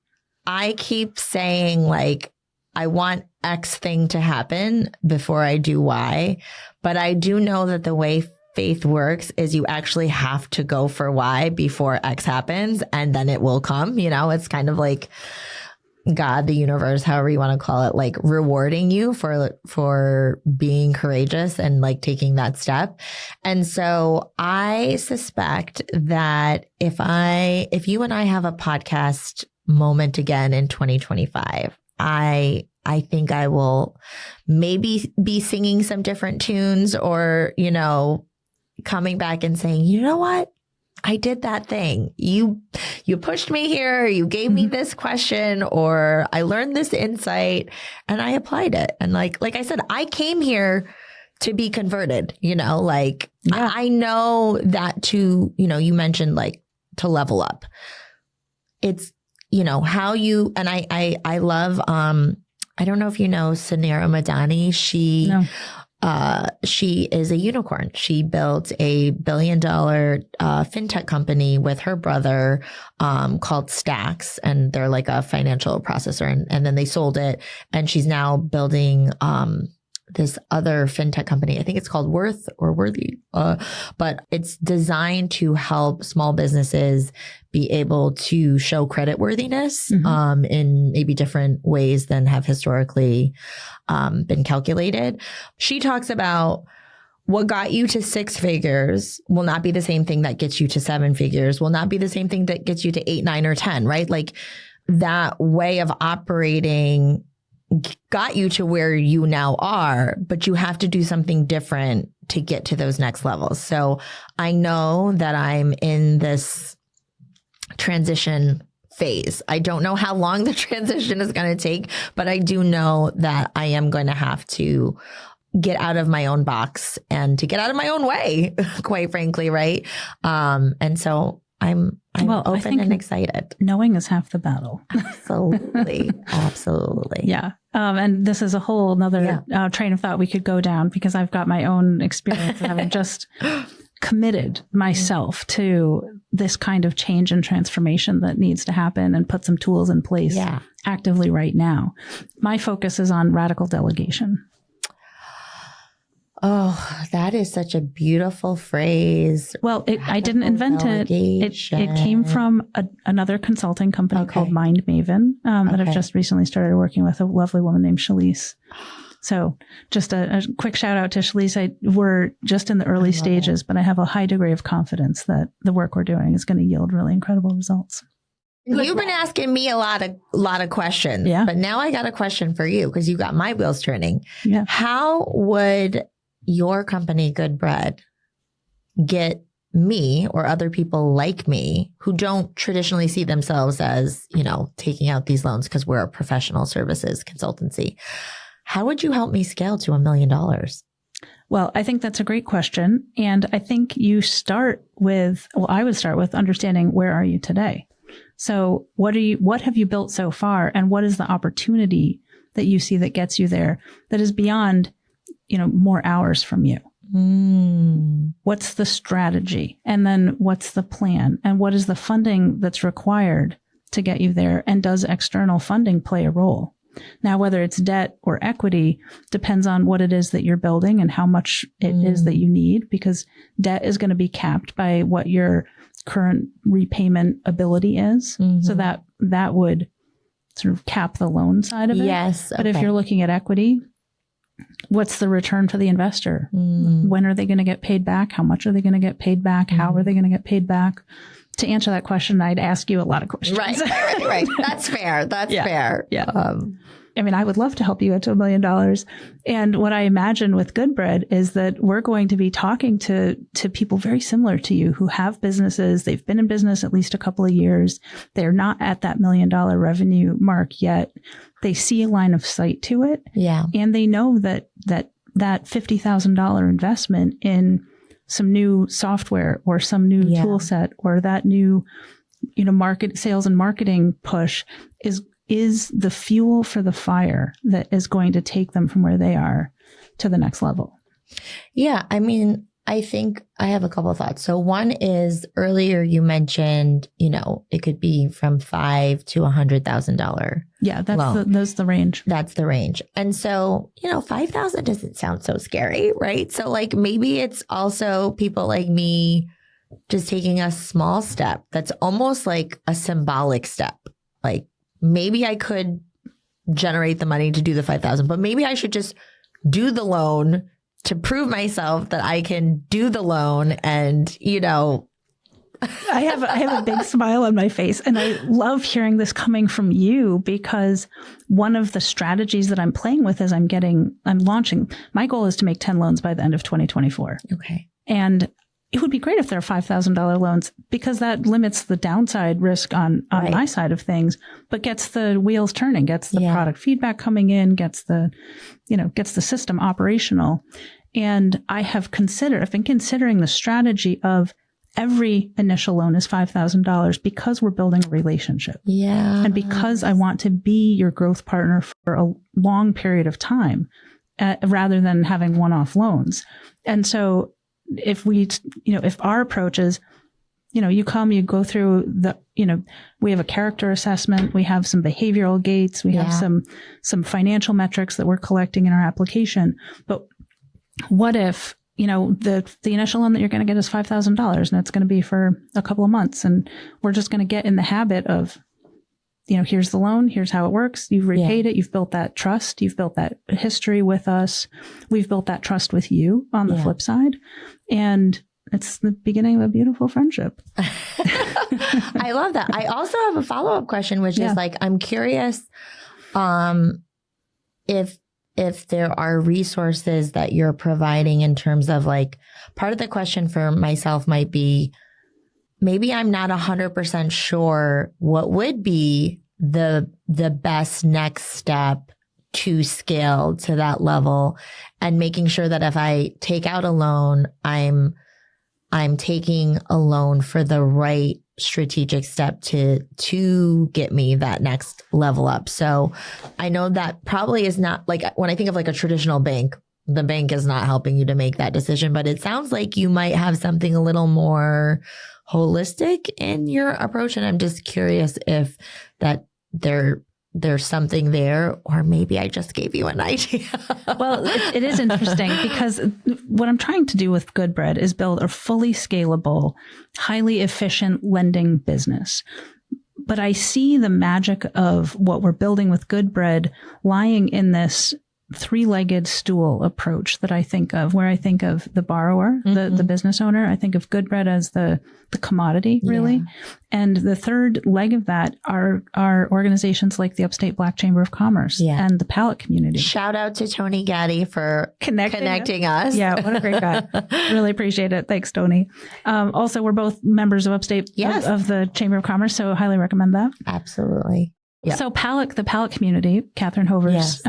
keep saying, like, I want X thing to happen before I do Y. But I do know that the way faith works is you actually have to go for Y before X happens, and then it will come. It's kind of like God, the universe, however you want to call it, like rewarding you for being courageous and like taking that step. And so I suspect that if you and I have a podcast moment again in 2025, I think I will maybe be singing some different tunes or, coming back and saying, you know what? I did that thing. You pushed me here. You gave me this question, or I learned this insight and I applied it. And like I said, I came here to be converted, I know that you mentioned like to level up. It's, how you, and I love, I don't know if you know Sanira Madani. She is a unicorn. She built a $1 billion fintech company with her brother called Stacks, and they're like a financial processor. And then they sold it, and she's now building this other fintech company. I think it's called Worth or Worthy, but it's designed to help small businesses be able to show credit worthiness in maybe different ways than have historically been calculated. She talks about what got you to 6 figures will not be the same thing that gets you to 7 figures, will not be the same thing that gets you to 8, 9, or 10, right? Like that way of operating got you to where you now are, but you have to do something different to get to those next levels. So I know that I'm in this transition phase. I don't know how long the transition is going to take, but I do know that I am going to have to get out of my own box and to get out of my own way, quite frankly, right? And so I'm open and excited. Knowing is half the battle. Absolutely. Absolutely. Yeah. And this is a whole nother train of thought we could go down, because I've got my own experience of having just committed myself to this kind of change and transformation that needs to happen, and put some tools in place actively right now. My focus is on radical delegation. Oh, that is such a beautiful phrase. Well, I didn't invent it. It came from another consulting company called Mind Maven that I've just recently started working with, a lovely woman named Shalise. So just a quick shout out to Shalise. We're just in the early stages, but I have a high degree of confidence that the work we're doing is going to yield really incredible results. You've been asking me a lot of questions, but now I got a question for you, because you got my wheels turning. Yeah. How would your company, Good Bread, get me or other people like me who don't traditionally see themselves as, taking out these loans because we're a professional services consultancy? How would you help me scale to $1 million? Well, I think that's a great question. And I think I would start with understanding, where are you today? So what have you built so far? And what is the opportunity that you see that gets you there, that is beyond more hours from you? What's the strategy? And then what's the plan? And what is the funding that's required to get you there? And does external funding play a role? Now, whether it's debt or equity depends on what it is that you're building and how much it is that you need, because debt is going to be capped by what your current repayment ability is. So that would sort of cap the loan side of it. Yes. But if you're looking at equity, what's the return for the investor? When are they going to get paid back? How much are they going to get paid back? How are they going to get paid back? To answer that question, I'd ask you a lot of questions. Right. That's fair. That's fair. Yeah. I would love to help you get to $1 million. And what I imagine with Good Bread is that we're going to be talking to people very similar to you who have businesses. They've been in business at least a couple of years. They're not at that $1 million revenue mark yet. They see a line of sight to it. Yeah. And they know that $50,000 investment in some new software or some new tool set or that new, sales and marketing push is is the fuel for the fire that is going to take them from where they are to the next level. Yeah. I mean, I think I have a couple of thoughts. So one is earlier you mentioned, it could be from $5,000 to $100,000. Yeah, that's the range. That's the range. And so, 5,000 doesn't sound so scary, right? So like maybe it's also people like me just taking a small step that's almost like a symbolic step. Like maybe I could generate the money to do the 5,000, but maybe I should just do the loan to prove myself that I can do the loan. And, I have a big smile on my face, and I love hearing this coming from you, because one of the strategies that I'm playing with as I'm launching, my goal is to make 10 loans by the end of 2024. Okay. And it would be great if they're $5,000 loans, because that limits the downside risk on Right. my side of things, but gets the wheels turning, gets the product feedback coming in, gets the system operational. And I've been considering the strategy of every initial loan is $5,000 because we're building a relationship. Yeah. And because I want to be your growth partner for a long period of time, rather than having one-off loans. And so if our approach is, you come, you go through we have a character assessment, we have some behavioral gates, we have some financial metrics that we're collecting in our application. But what if, the initial loan that you're going to get is $5,000 and it's going to be for a couple of months, and we're just going to get in the habit of, here's the loan, here's how it works. You've repaid it. You've built that trust. You've built that history with us. We've built that trust with you on the flip side. And it's the beginning of a beautiful friendship. I love that. I also have a follow-up question, which is like, I'm curious if there are resources that you're providing in terms of like, part of the question for myself might be, maybe I'm not 100% sure what would be the best next step to scale to that level, and making sure that if I take out a loan, I'm taking a loan for the right strategic step to get me that next level up. So I know that probably is not like, when I think of like a traditional bank, the bank is not helping you to make that decision, but it sounds like you might have something a little more holistic in your approach. And I'm just curious if that there's something there, or maybe I just gave you an idea. Well, it is interesting, because what I'm trying to do with Goodbread is build a fully scalable, highly efficient lending business. But I see the magic of what we're building with Goodbread lying in this three-legged stool approach that I think of, where I think of the borrower, the business owner. I think of Goodbread as the commodity, really. Yeah. And the third leg of that are organizations like the Upstate Black Chamber of Commerce and the Palette community. Shout out to Tony Gaddy for connecting us. Yeah, what a great guy. Really appreciate it. Thanks, Tony. Also, we're both members of Upstate of the Chamber of Commerce, so highly recommend that. Absolutely. Yep. So the Palette community, Catherine Hover's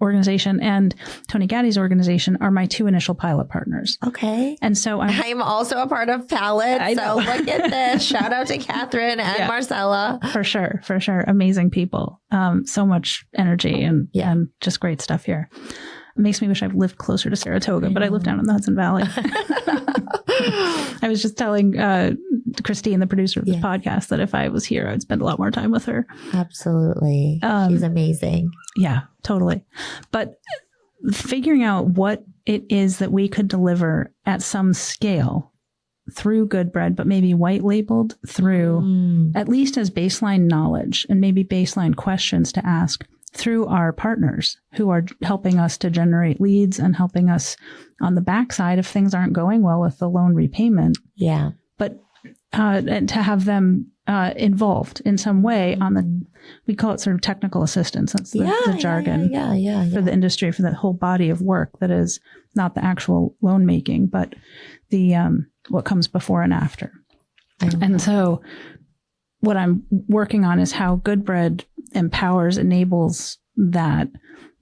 organization, and Tony Gaddy's organization are my two initial pilot partners. Okay. And so I'm also a part of Palette. So look at this. Shout out to Catherine and Marcella. For sure. Amazing people. So much energy and just great stuff here. It makes me wish I lived closer to Saratoga, but I live down in the Hudson Valley. I was just telling Christine, the producer of this podcast, that if I was here, I'd spend a lot more time with her. Absolutely. She's amazing. Yeah, totally. But figuring out what it is that we could deliver at some scale through Goodbread, but maybe white labeled through at least as baseline knowledge and maybe baseline questions to ask through our partners who are helping us to generate leads and helping us on the backside if things aren't going well with the loan repayment. Yeah. But and to have them involved in some way on we call it sort of technical assistance. That's the jargon for the industry, for the whole body of work that is not the actual loan making, but the what comes before and after. And so what I'm working on is how Goodbread enables that,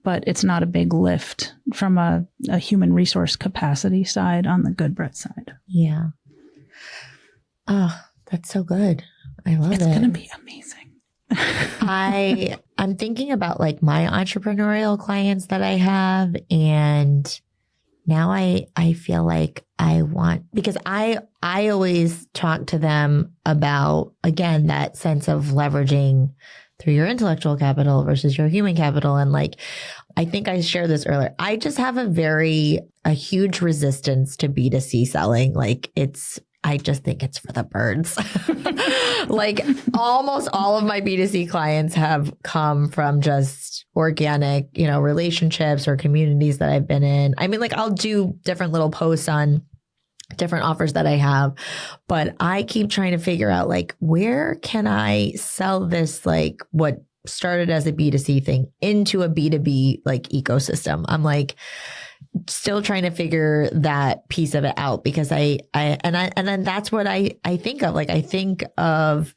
but it's not a big lift from a human resource capacity side on the Goodbread side. Yeah. Oh, that's so good. I love it. It's going to be amazing. I I'm thinking about like my entrepreneurial clients that I have. And now I feel like I want, because I always talk to them about, again, that sense of leveraging through your intellectual capital versus your human capital. And like, I think I shared this earlier. I just have a huge resistance to B2C selling. Like I just think it's for the birds. Like almost all of my B2C clients have come from just organic, relationships or communities that I've been in. I mean, like I'll do different little posts on different offers that I have, but I keep trying to figure out like, where can I sell this, like what started as a B2C thing into a B2B like ecosystem? I'm like still trying to figure that piece of it out, because and then that's what I think of. Like I think of,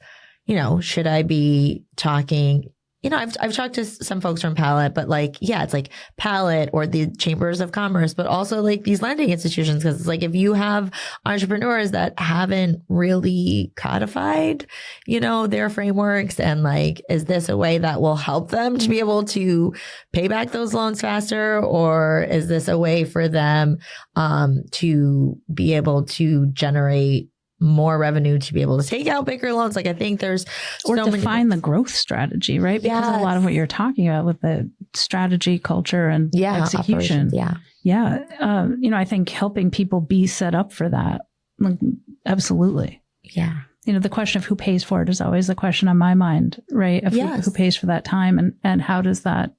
should I be talking, I've talked to some folks from Palette, but like, yeah, it's like Palette or the chambers of commerce, but also like these lending institutions. Cause it's like, if you have entrepreneurs that haven't really codified, their frameworks, and like, is this a way that will help them to be able to pay back those loans faster? Or is this a way for them, to be able to generate more revenue to be able to take out bigger loans? Like I think there's or define the growth strategy, right? Because a lot of what you're talking about with the strategy, culture, and execution. I think helping people be set up for that. Like, absolutely. Yeah. The question of who pays for it is always the question on my mind, right? Of who pays for that time, and how does that,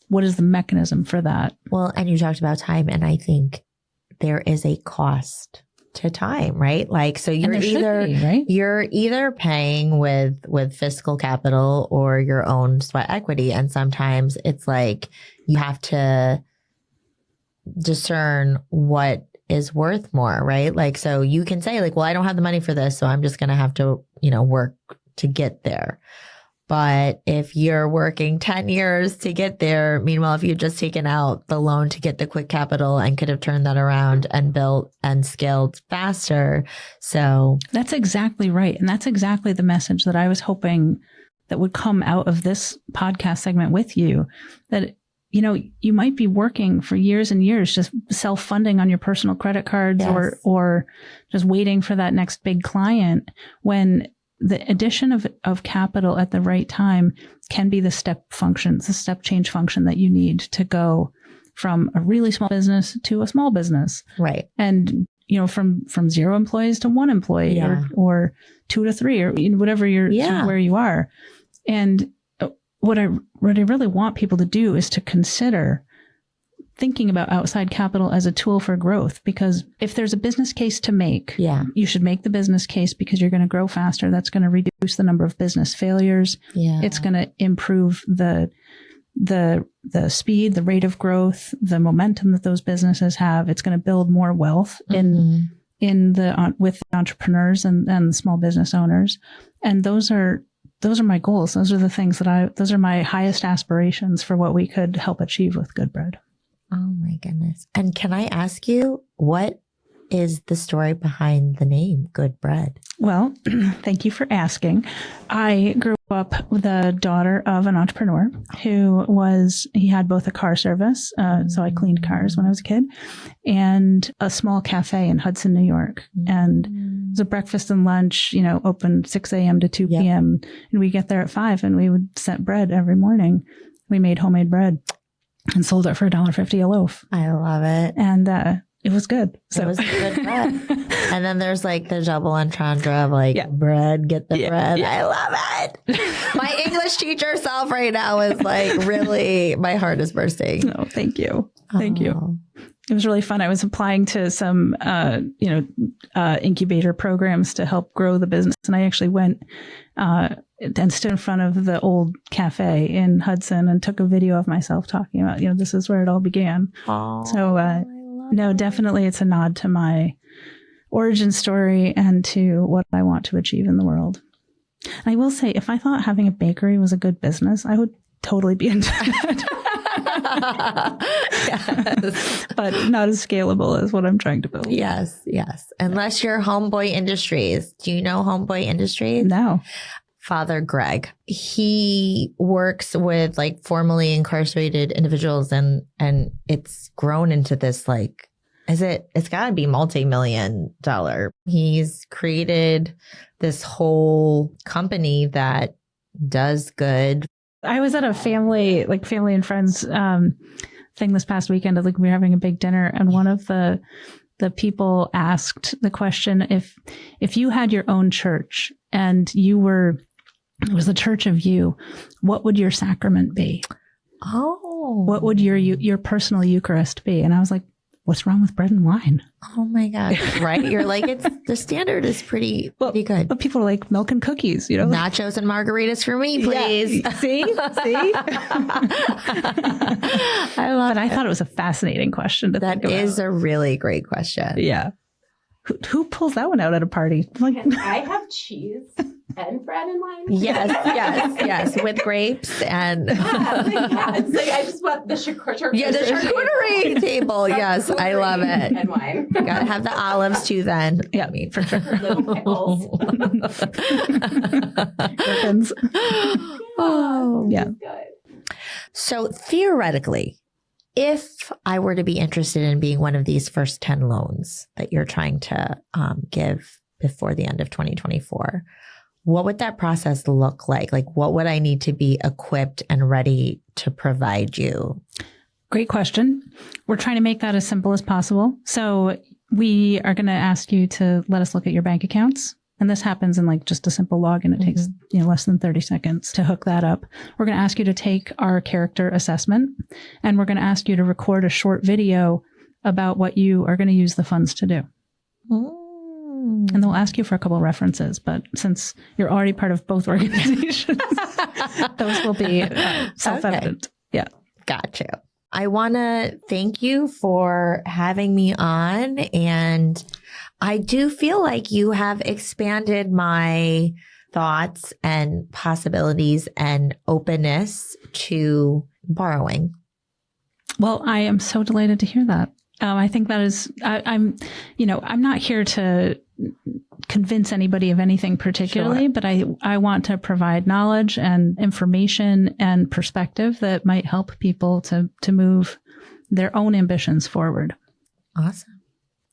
what is the mechanism for that? Well, and you talked about time, and I think there is a cost to time, right? Like, so you're either paying with fiscal capital or your own sweat equity. And sometimes it's like you have to discern what is worth more, right? Like, so you can say like, well, I don't have the money for this, so I'm just going to have to, work to get there. But if you're working 10 years to get there, meanwhile, if you'd just taken out the loan to get the quick capital and could have turned that around and built and scaled faster. So that's exactly right. And that's exactly the message that I was hoping that would come out of this podcast segment with you, that, you might be working for years and years, just self-funding on your personal credit cards, or just waiting for that next big client, when the addition of capital at the right time can be the step change function that you need to go from a really small business to a small business. Right. And, from 0 employees to 1 employee, or 2 to 3, or whatever you're where you are. And what I really want people to do is to consider thinking about outside capital as a tool for growth, because if there's a business case to make, you should make the business case, because you're going to grow faster. That's going to reduce the number of business failures. Yeah. It's going to improve the speed, the rate of growth, the momentum that those businesses have. It's going to build more wealth with entrepreneurs and small business owners. And those are my goals. Those are the things those are my highest aspirations for what we could help achieve with Good Bread. Oh my goodness. And can I ask you, what is the story behind the name Good Bread? Well, thank you for asking. I grew up the daughter of an entrepreneur he had both a car service, so I cleaned cars when I was a kid, and a small cafe in Hudson, New York. And it was a breakfast and lunch, open 6 a.m. to 2 p.m. And we get there at 5, and we would set bread every morning. We made homemade bread and sold it for $1.50 a loaf. I love it. And it was good. So it was good bread. And then there's like the double entendre of like bread, get the bread. Yeah. I love it. My English teacher self right now is like, really, my heart is bursting. No, thank you. Thank you. It was really fun. I was applying to some, incubator programs to help grow the business. And I actually went and stood in front of the old cafe in Hudson and took a video of myself talking about, this is where it all began. Oh, so, no, definitely it's a nod to my origin story and to what I want to achieve in the world. And I will say, if I thought having a bakery was a good business, I would totally be into it. Yes. But not as scalable as what I'm trying to build. Yes. Unless you're Homeboy Industries. Do you know Homeboy Industries? No. Father Greg. He works with like formerly incarcerated individuals and it's grown into this like, it's gotta be multi-million-dollar. He's created this whole company that does good. I was at a family and friends thing this past weekend. Like we were having a big dinner, and one of the people asked the question, if you had your own church and it was the church of you, what would your sacrament be? Oh, what would your personal Eucharist be? And I was like, what's wrong with bread and wine? Oh my God. Right. You're like, the standard is pretty good. But people are like milk and cookies, you know, nachos and margaritas for me, please. Yeah. See? I love it. I thought it was a fascinating question to think about. That is a really great question. Yeah. Who pulls that one out at a party? Like, can I have cheese and bread and wine? Yes. With grapes and. It's like I just want the charcuterie. Yeah, the charcuterie table. Yes, I love it. And wine. Gotta have the olives too then. Yeah, for sure. Little pickles. Gherkins. Oh, yeah. Good. So theoretically, if I were to be interested in being one of these first 10 loans that you're trying to give before the end of 2024, what would that process look like? Like, what would I need to be equipped and ready to provide you? Great question. We're trying to make that as simple as possible. So we are going to ask you to let us look at your bank accounts. And this happens in like just a simple login. It takes less than 30 seconds to hook that up. We're going to ask you to take our character assessment, and we're going to ask you to record a short video about what you are going to use the funds to do. And they'll ask you for a couple of references, but since you're already part of both organizations, those will be self-evident. Okay. Yeah. Gotcha. I want to thank you for having me on, and I do feel like you have expanded my thoughts and possibilities and openness to borrowing. Well, I am so delighted to hear that. I think that is, I'm not here to convince anybody of anything particularly, sure, but I want to provide knowledge and information and perspective that might help people to move their own ambitions forward. Awesome.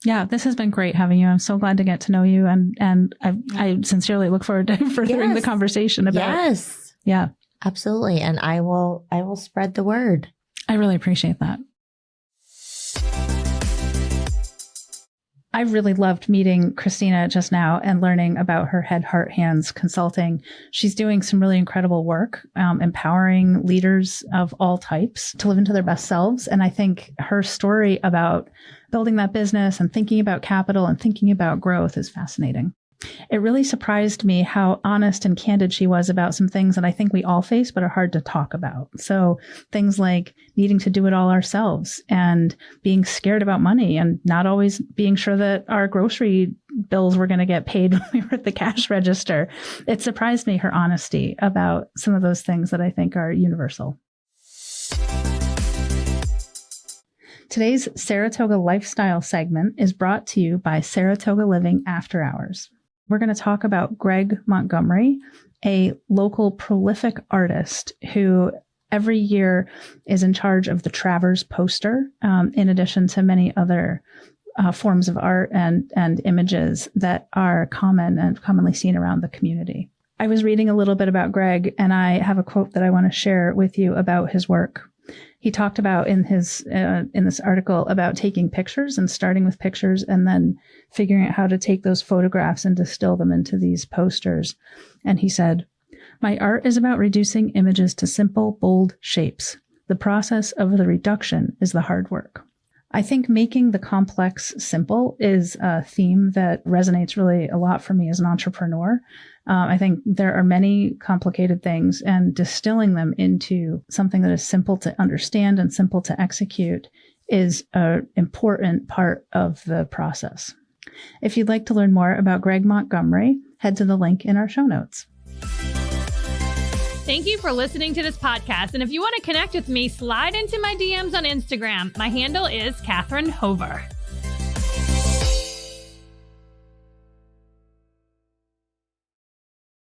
Yeah, this has been great having you. I'm so glad to get to know you, and I sincerely look forward to furthering the conversation about. Yes. Yeah. Absolutely. And I will spread the word. I really appreciate that. I really loved meeting Christina just now and learning about her Head, Heart, Hands consulting. She's doing some really incredible work, empowering leaders of all types to live into their best selves. And I think her story about building that business and thinking about capital and thinking about growth is fascinating. It really surprised me how honest and candid she was about some things that I think we all face but are hard to talk about. So things like needing to do it all ourselves and being scared about money and not always being sure that our grocery bills were going to get paid when we were at the cash register. It surprised me, her honesty about some of those things that I think are universal. Today's Saratoga Lifestyle segment is brought to you by Saratoga Living After Hours. We're going to talk about Greg Montgomery, a local prolific artist who every year is in charge of the Travers poster, in addition to many other forms of art and images that are common and commonly seen around the community. I was reading a little bit about Greg, and I have a quote that I want to share with you about his work. He talked about in this article about taking pictures and starting with pictures and then figuring out how to take those photographs and distill them into these posters. And he said, "My art is about reducing images to simple, bold shapes. The process of the reduction is the hard work." I think making the complex simple is a theme that resonates really a lot for me as an entrepreneur. I think there are many complicated things, and distilling them into something that is simple to understand and simple to execute is an important part of the process. If you'd like to learn more about Greg Montgomery, head to the link in our show notes. Thank you for listening to this podcast. And if you want to connect with me, slide into my DMs on Instagram. My handle is Catherine Hover.